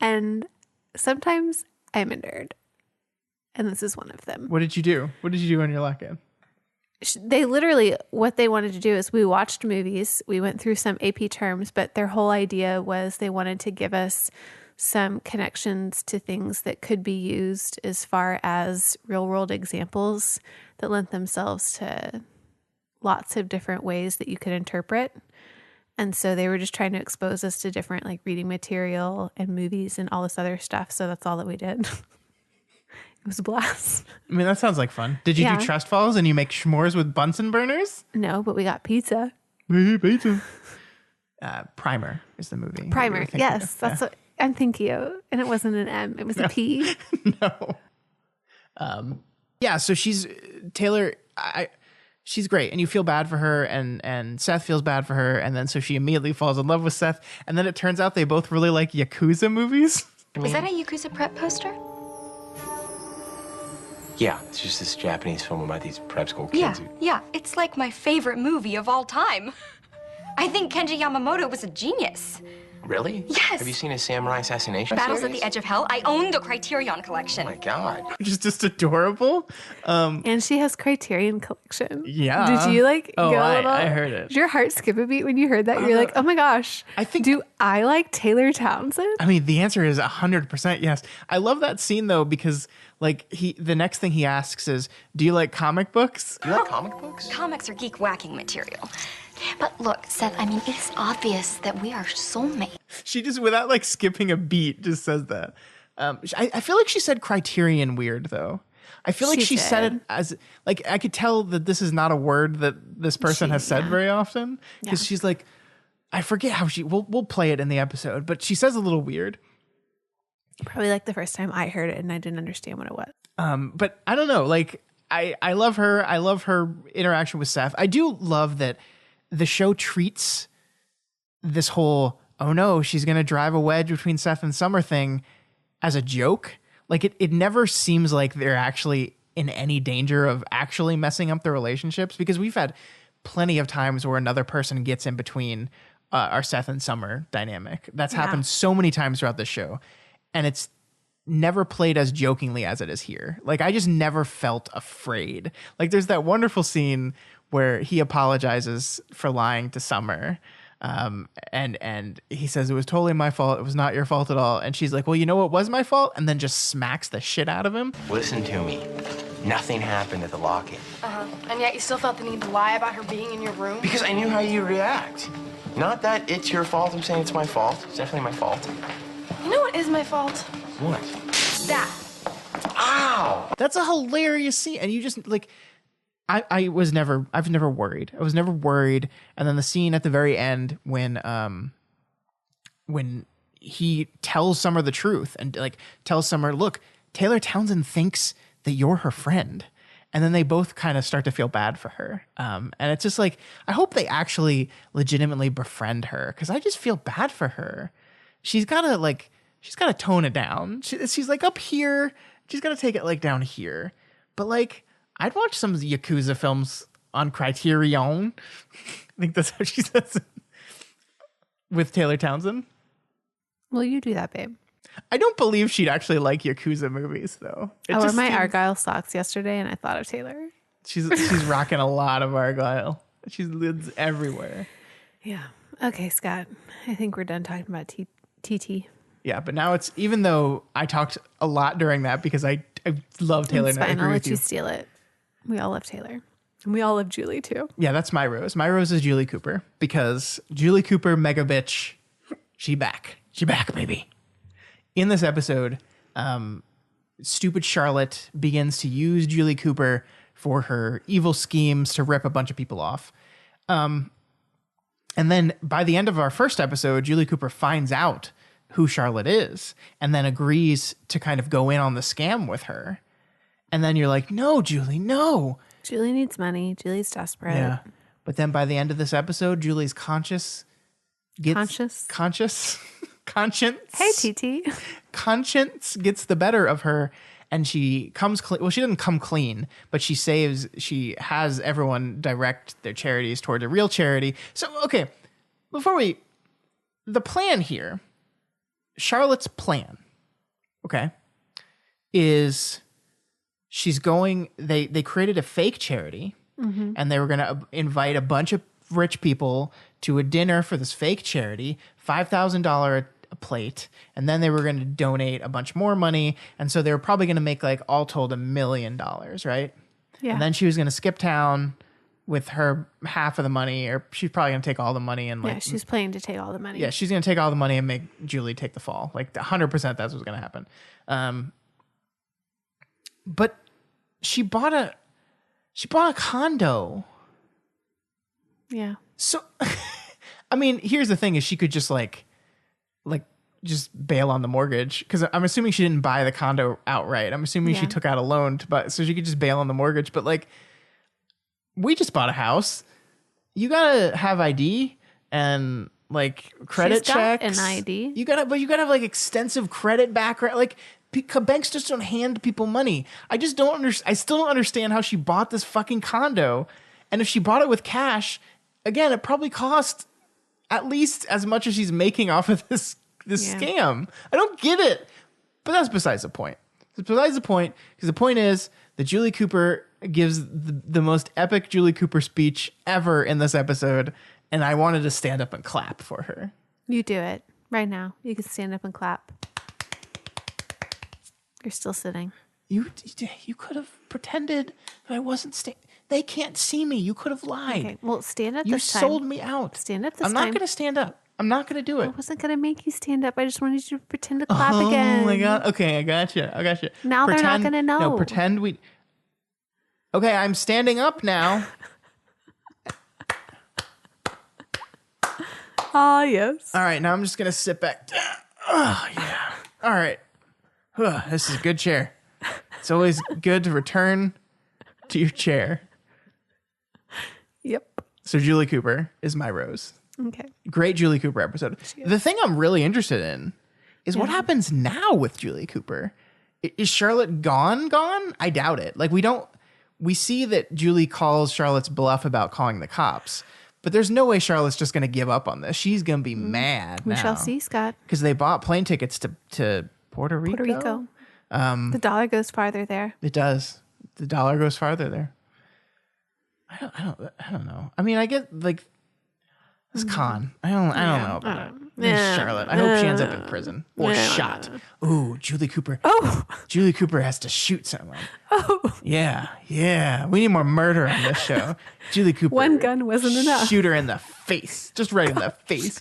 And sometimes I'm a nerd. And this is one of them. What did you do? What did you do on your lock-in? They literally, what they wanted to do is we watched movies. We went through some AP terms, but their whole idea was they wanted to give us some connections to things that could be used as far as real world examples that lent themselves to lots of different ways that you could interpret. And so they were just trying to expose us to different like reading material and movies and all this other stuff. So that's all that we did. It was a blast. I mean, that sounds like fun. Did you do trust falls and you make s'mores with Bunsen burners? No, but we got pizza. Pizza. Primer is the movie. Primer. Yes, that's what I'm thinking of. And it wasn't an M. It was a P. No. Yeah, so she's Taylor. She's great, and you feel bad for her, and Seth feels bad for her, and then so she immediately falls in love with Seth, and then it turns out they both really like Yakuza movies. Is that a Yakuza prep poster? Yeah, it's just this Japanese film about these prep school kids. Yeah, it's like my favorite movie of all time. I think Kenji Yamamoto was a genius. Really? Yes. Have you seen his Samurai Assassination Battles series? at the Edge of Hell. I own the Criterion collection. Oh my God. Which is just adorable. And she has Criterion collection. Yeah. Did you like Oh, go a little? I heard it. Did your heart skip a beat when you heard that? You're like, oh my gosh. I think. Do I like Taylor Townsend? I mean, the answer is 100% yes. I love that scene though because like the next thing he asks is, "Do you like comic books?" Do you like comic books? Comics are geek whacking material. But look, Seth, I mean, it's obvious that we are soulmates. She just, without like skipping a beat, just says that. I feel like she said Criterion weird though. I feel like she said it as like I could tell that this is not a word that this person has said very often because she's like, I forget how we'll play it in the episode, but she says a little weird. Probably like the first time I heard it and I didn't understand what it was. But I don't know. Like I love her. I love her interaction with Seth. I do love that the show treats this whole, oh no, she's going to drive a wedge between Seth and Summer thing as a joke. Like it never seems like they're actually in any danger of actually messing up their relationships because we've had plenty of times where another person gets in between our Seth and Summer dynamic. That's happened so many times throughout the show. And it's never played as jokingly as it is here. Like I just never felt afraid. Like there's that wonderful scene where he apologizes for lying to Summer. And he says, it was totally my fault. It was not your fault at all. And she's like, well, you know what was my fault? And then just smacks the shit out of him. Listen to me. Nothing happened at the lock-in. And yet you still felt the need to lie about her being in your room? Because I knew how you react. Not that it's your fault. I'm saying it's my fault. It's definitely my fault. You know what is my fault? What? That. Ow! That's a hilarious scene. And you just like... I've never worried. I was never worried. And then the scene at the very end when he tells Summer the truth and like tells Summer, look, Taylor Townsend thinks that you're her friend. And then they both kind of start to feel bad for her. And it's just like, I hope they actually legitimately befriend her, because I just feel bad for her. She's got to tone it down. She's like up here. She's got to take it like down here. But like, I'd watch some Yakuza films on Criterion. I think that's how she says it. With Taylor Townsend. Well, you do that, babe. I don't believe she'd actually like Yakuza movies, though. I wore my Argyle socks yesterday, and I thought of Taylor. She's rocking a lot of Argyle. She's lives everywhere. Yeah. Okay, Scott. I think we're done talking about TT. Yeah, but now it's, even though I talked a lot during that because I love Taylor. It's fine. I'll let you steal it. We all love Taylor. And we all love Julie, too. Yeah, that's my rose. My rose is Julie Cooper, because Julie Cooper, mega bitch, she back. She back, baby. In this episode, stupid Charlotte begins to use Julie Cooper for her evil schemes to rip a bunch of people off. And then by the end of our first episode, Julie Cooper finds out who Charlotte is and then agrees to kind of go in on the scam with her. And then you're like, no, Julie, no. Julie needs money. Julie's desperate. Yeah. But then by the end of this episode, Julie's conscience. Hey, TT. Conscience gets the better of her, and she comes clean. Well, she doesn't come clean, but she has everyone direct their charities towards a real charity. So, okay, the plan here, Charlotte's plan, okay, is they created a fake charity, and they were going to invite a bunch of rich people to a dinner for this fake charity, $5,000 a plate, and then they were going to donate a bunch more money, and so they were probably going to make like all told $1 million, right? Yeah. And then she was going to skip town with her half of the money, or she's probably going to take all the money and like, yeah, she's planning to take all the money. Yeah, she's going to take all the money and make Julie take the fall. Like 100%, that's what's going to happen. But she bought a condo. Yeah. So, I mean, here's the thing: is she could just like just bail on the mortgage, because I'm assuming she didn't buy the condo outright. I'm assuming she took out a loan to buy, so she could just bail on the mortgage. But like, we just bought a house. You gotta have ID and like credit checks. An ID. You gotta have like extensive credit background. Like, banks just don't hand people money. I still don't understand how she bought this fucking condo. And if she bought it with cash, again, it probably cost at least as much as she's making off of this scam. I don't get it. But that's besides the point. It's besides the point, because the point is that Julie Cooper gives the most epic Julie Cooper speech ever in this episode, and I wanted to stand up and clap for her. You do it right now. You can stand up and clap. You're still sitting. You could have pretended that I wasn't They can't see me. You could have lied. Okay, well, stand up you this time. You sold me out. Stand up this time. I'm not going to stand up. I'm not going to do it. I wasn't going to make you stand up. I just wanted you to pretend to clap again. Oh my God. Okay, I got you. Now they're not going to know. No, pretend we... Okay, I'm standing up now. Ah, yes. All right, now I'm just going to sit back down. Oh, yeah. All right. This is a good chair. It's always good to return to your chair. Yep. So Julie Cooper is my rose. Okay. Great Julie Cooper episode. The thing I'm really interested in is what happens now with Julie Cooper. Is Charlotte gone? I doubt it. Like, we see that Julie calls Charlotte's bluff about calling the cops, but there's no way Charlotte's just going to give up on this. She's going to be mad now. We shall see, Scott. Because they bought plane tickets to Puerto Rico. The dollar goes farther there. It does. The dollar goes farther there. I don't know. I mean, I get like this con. I don't know about it. There's Charlotte. I hope she ends up in prison or shot. Ooh, Julie Cooper. Oh, Julie Cooper has to shoot someone. Oh, yeah. We need more murder on this show. Julie Cooper. One gun wasn't enough. Shoot her in the face, just right in the face.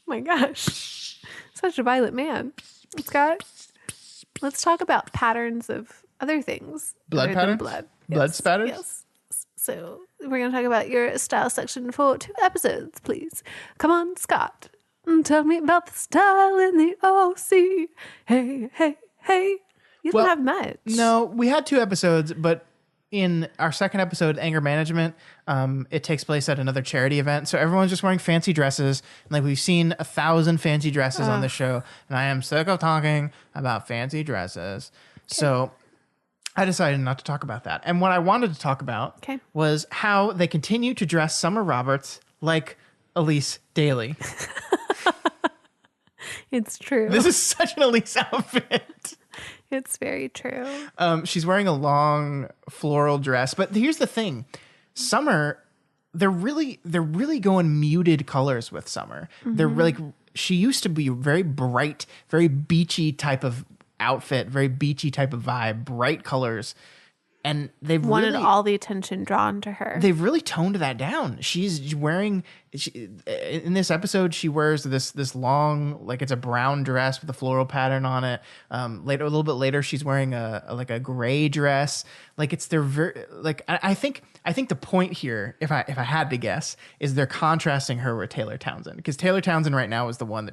My gosh, such a violent man, Scott. Let's talk about patterns of other things. Blood patterns? Blood. Blood spatters? Yes. So we're going to talk about your style section for 2 episodes, please. Come on, Scott. Tell me about the style in the OC. Hey. You don't have much. No, we had 2 episodes, but in our second episode, Anger Management, it takes place at another charity event. So everyone's just wearing fancy dresses. And like we've seen 1,000 fancy dresses on the show. And I am sick of talking about fancy dresses. Okay. So I decided not to talk about that. And what I wanted to talk about was how they continue to dress Summer Roberts like Elyse Daly. It's true. This is such an Elyse outfit. It's very true. She's wearing a long floral dress, but here's the thing: Summer, they're really going muted colors with Summer. Mm-hmm. They're like, she used to be very bright, very beachy type of outfit, very beachy type of vibe, bright colors. And they've wanted all the attention drawn to her. They've really toned that down. She's wearing in this episode. She wears this long, like it's a brown dress with a floral pattern on it. A little bit later, she's wearing a gray dress. Like it's I think the point here, if I had to guess, is they're contrasting her with Taylor Townsend, because Taylor Townsend right now is the one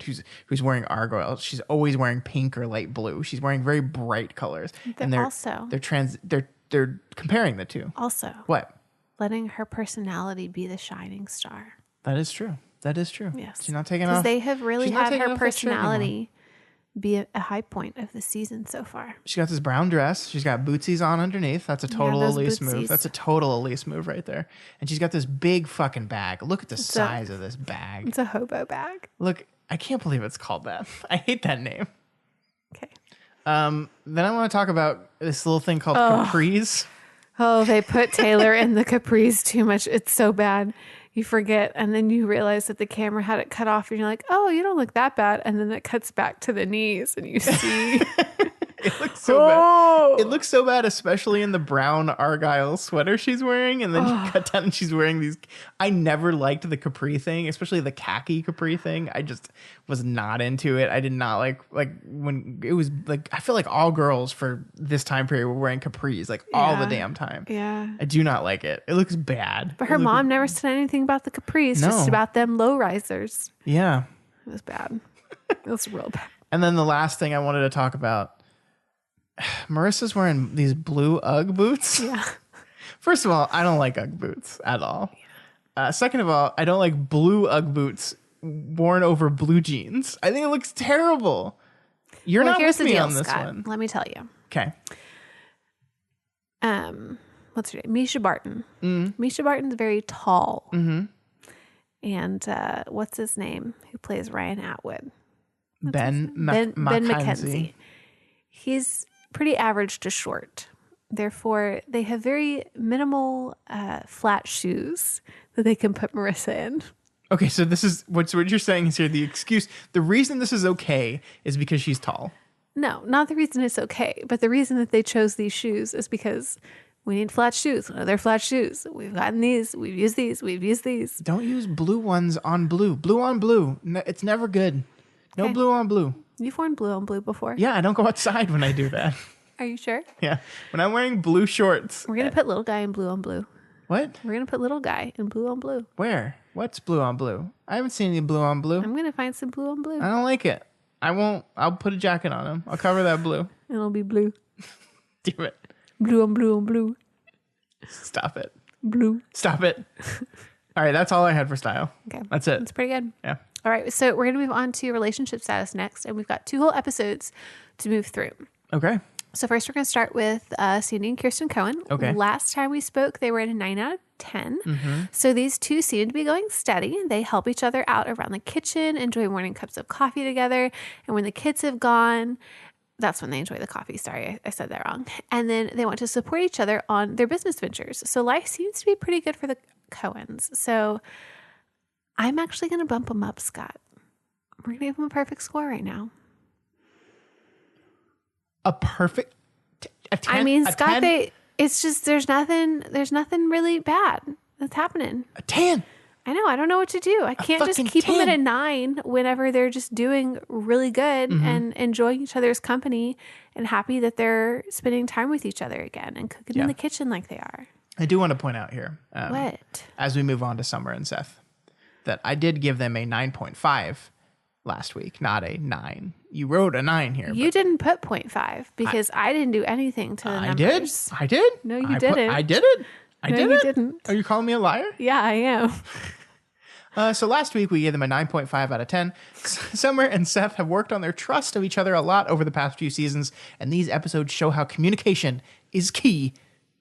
who's wearing argyle. She's always wearing pink or light blue. She's wearing very bright colors. They're comparing the two. Also, what? Letting her personality be the shining star. That is true. Yes. She's not taking off. Because they have really had her personality be a high point of the season so far. She got this brown dress. She's got bootsies on underneath. That's a total Elyse bootsies. move. That's a total Elyse move right there. And she's got this big fucking bag. Look at the size of this bag. It's a hobo bag. Look, I can't believe it's called that. I hate that name. Okay. Then I want to talk about this little thing called capris. Oh, they put Taylor in the capris too much. It's so bad. You forget, and then you realize that the camera had it cut off, and you're like, oh, you don't look that bad. And then it cuts back to the knees, and you see... It looks so bad. It looks so bad, especially in the brown argyle sweater she's wearing. And then you cut down and she's wearing these. I never liked the capri thing, especially the khaki capri thing. I just was not into it. I did not like when it was like, I feel like all girls for this time period were wearing capris like all the damn time. Yeah. I do not like it. It looks bad. But her mom never said anything about the capris, just about them low risers. Yeah. It was bad. It was real bad. And then the last thing I wanted to talk about, Marissa's wearing these blue Ugg boots. Yeah. First of all, I don't like Ugg boots at all. Second of all, I don't like blue Ugg boots worn over blue jeans. I think it looks terrible. You're not with me on this one. Let me tell you. Okay. What's her name? Misha Barton. Misha Barton's very tall. Mm-hmm. And what's his name? Who plays Ryan Atwood? Ben McKenzie. He's pretty average to short. Therefore, they have very minimal flat shoes that they can put Marissa in. Okay, so this is what you're saying is here. The reason this is okay is because she's tall. No, not the reason it's okay, but the reason that they chose these shoes is because we need flat shoes. They're flat shoes. We've gotten these. We've used these. Don't use blue ones on blue. Blue on blue. No, it's never good. No blue on blue. You've worn blue on blue before. Yeah, I don't go outside when I do that. Are you sure? Yeah. When I'm wearing blue shorts. We're going to put little guy in blue on blue. What? We're going to put little guy in blue on blue. Where? What's blue on blue? I haven't seen any blue on blue. I'm going to find some blue on blue. I don't like it. I won't. I'll put a jacket on him. I'll cover that blue. It'll be blue. Damn it. Blue on blue on blue. Stop it. Blue. Stop it. All right. That's all I had for style. Okay. That's it. That's pretty good. Yeah. All right, so we're going to move on to relationship status next, and we've got 2 whole episodes to move through. Okay. So first, we're going to start with Sandy and Kirsten Cohen. Okay. Last time we spoke, they were at a 9 out of 10. Mm-hmm. So these two seem to be going steady. They help each other out around the kitchen, enjoy morning cups of coffee together, and when the kids have gone, that's when they enjoy the coffee. Sorry, I said that wrong. And then they want to support each other on their business ventures. So life seems to be pretty good for the Cohens. So I'm actually going to bump them up, Scott. We're going to give them a perfect score right now. A perfect... A 10, I mean, a Scott, 10? It's just, there's nothing really bad that's happening. A 10. I know. I don't know what to do. I can't just keep 10. them at a 9 whenever they're just doing really good and enjoying each other's company and happy that they're spending time with each other again and cooking in the kitchen like they are. I do want to point out here. What? As we move on to Summer and Seth, that I did give them a 9.5 last week, not a 9. You wrote a 9 here. You didn't put 0.5 because I didn't do anything to the numbers. I did. No, you didn't. I did it. No, you didn't. Are you calling me a liar? Yeah, I am. So last week we gave them a 9.5 out of 10. Summer and Seth have worked on their trust of each other a lot over the past few seasons, and these episodes show how communication is key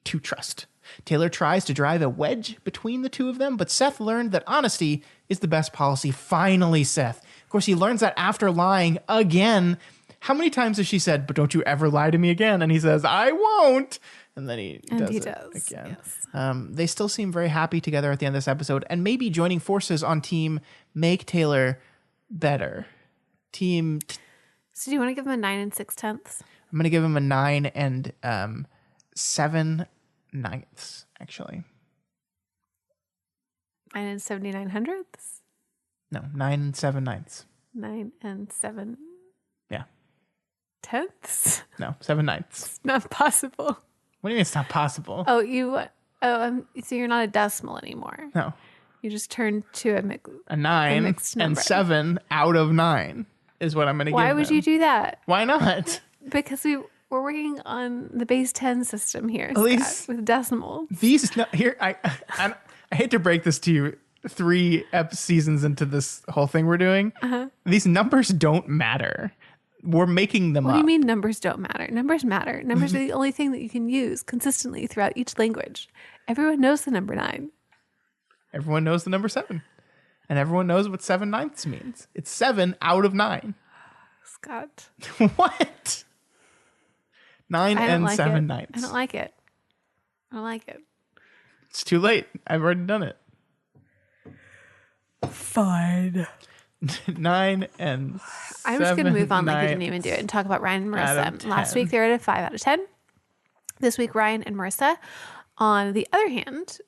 to trust. Taylor tries to drive a wedge between the two of them, but Seth learned that honesty is the best policy. Finally, Seth. Of course, he learns that after lying again. How many times has she said, "But don't you ever lie to me again"? And he says, "I won't." And then he does it again. Yes. They still seem very happy together at the end of this episode, and maybe joining forces on team Make Taylor better. So do you want to give him a 9 6/10? I'm going to give him a 9 and 7/9, actually. 9 79/100? No, 9 7/9. 9 7 Yeah. tenths? No, 7/9. It's not possible. What do you mean it's not possible? So you're not a decimal anymore. No. You just turned to a 9 and 7 out of 9 is what I'm going to give Why them. would you do that? Why not? Because we're working on the base 10 system here, Elyse, Scott, with decimals. I hate to break this to you 3 seasons into this whole thing we're doing. These numbers don't matter. We're making them up. What do you mean numbers don't matter? Numbers matter. Numbers are the only thing that you can use consistently throughout each language. Everyone knows the number 9. Everyone knows the number 7. And everyone knows what 7/9 means. It's 7 out of 9. Scott. What? 9 and 7/9. I don't like it. I don't like it. It's too late. I've already done it. Fine. 9 and I'm just going to move on like we didn't even do it and talk about Ryan and Marissa. Last week they were at a 5 out of 10. This week Ryan and Marissa, on the other hand,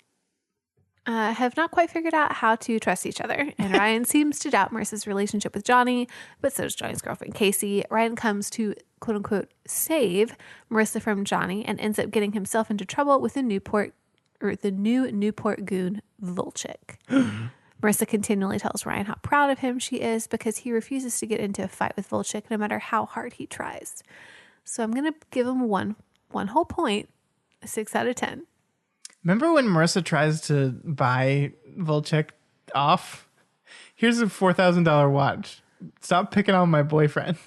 have not quite figured out how to trust each other. And Ryan seems to doubt Marissa's relationship with Johnny, but so does Johnny's girlfriend Casey. Ryan comes to quote unquote save Marissa from Johnny and ends up getting himself into trouble with the new Newport goon Volchik. Marissa continually tells Ryan how proud of him she is because he refuses to get into a fight with Volchik no matter how hard he tries. So I'm going to give him one whole point, a 6 out of 10. Remember when Marissa tries to buy Volchik off? Here's a $4,000 watch. Stop picking on my boyfriend.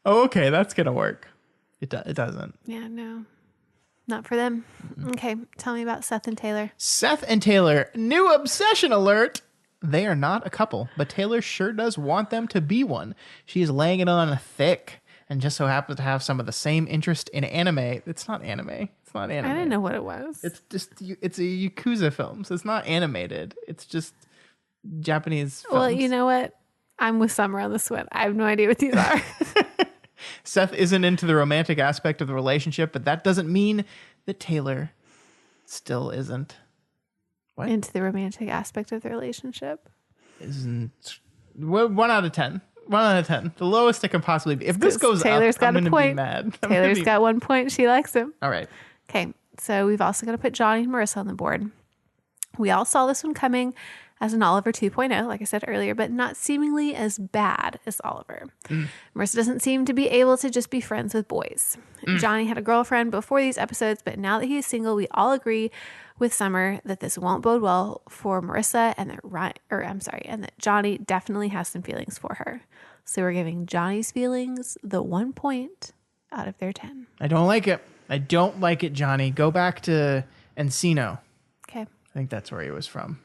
Oh, okay, that's going to work. It doesn't. Yeah, no. Not for them. Okay, tell me about Seth and Taylor. Seth and Taylor, new obsession alert. They are not a couple, but Taylor sure does want them to be one. She is laying it on thick and just so happens to have some of the same interest in anime. It's not anime. It's not anime. I didn't know what it was. It's a Yakuza film, so it's not animated. It's just Japanese films. Well, you know what? I'm with Summer on this one. I have no idea what these are. Seth isn't into the romantic aspect of the relationship, but that doesn't mean that Taylor still isn't. What? Into the romantic aspect of the relationship? Isn't 1 out of 10. 1 out of 10. The lowest it can possibly be. If this goes Taylor's up, got I'm a going to point. be mad. Taylor's got 1 point. She likes him. All right. Okay, so we've also got to put Johnny and Marissa on the board. We all saw this one coming as an Oliver 2.0, like I said earlier, but not seemingly as bad as Oliver. Marissa doesn't seem to be able to just be friends with boys. Johnny had a girlfriend before these episodes, but now that he is single, we all agree with Summer that this won't bode well for Marissa and that Johnny definitely has some feelings for her. So we're giving Johnny's feelings the 1 point out of their 10. I don't like it. I don't like it, Johnny. Go back to Encino. Okay. I think that's where he was from.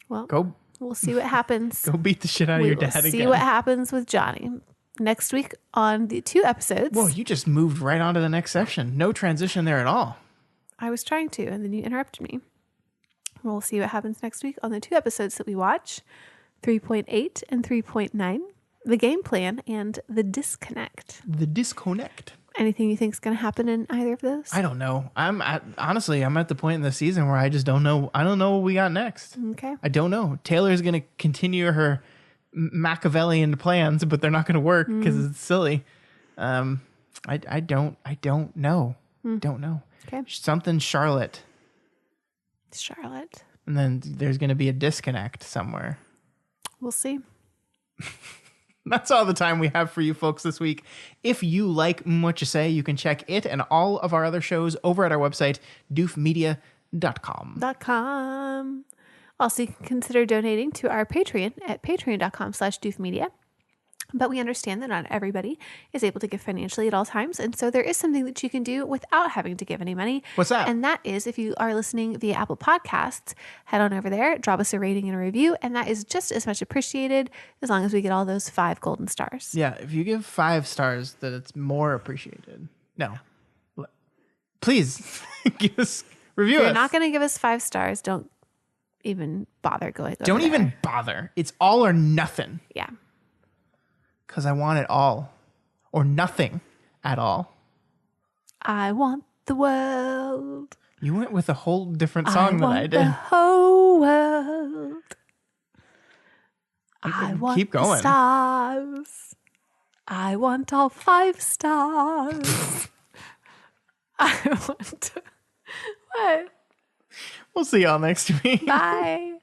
Well, we'll see what happens. Go beat the shit out of your dad again. See what happens with Johnny. Next week on the 2 episodes. Whoa, you just moved right on to the next section. No transition there at all. I was trying to, and then you interrupted me. We'll see what happens next week on the 2 episodes that we watch, 3.8 and 3.9, the game plan, and the disconnect. The disconnect. Anything you think is going to happen in either of those? I don't know. Honestly, I'm at the point in the season where I just don't know. I don't know what we got next. Okay. I don't know. Taylor's going to continue her Machiavellian plans, but they're not going to work because it's silly. I don't know. Don't know. Okay. Something Charlotte. And then there's going to be a disconnect somewhere. We'll see. That's all the time we have for you folks this week. If you like Whatcha Say, you can check it and all of our other shows over at our website, doofmedia.com. Also, you can consider donating to our Patreon at patreon.com/doofmedia. But we understand that not everybody is able to give financially at all times. And so there is something that you can do without having to give any money. What's that? And that is if you are listening via Apple Podcasts, head on over there, drop us a rating and a review. And that is just as much appreciated as long as we get all those 5 golden stars. Yeah, if you give 5 stars, that it's more appreciated. No. Please give us, review us. If you're not going to give us 5 stars, don't even bother going over Don't there. even bother. It's all or nothing. Yeah. Because I want it all or nothing at all. I want the world. You went with a whole different song than I did. The whole world. I want keep going. The stars. I want all 5 stars. I want to... What? We'll see y'all next week. Bye.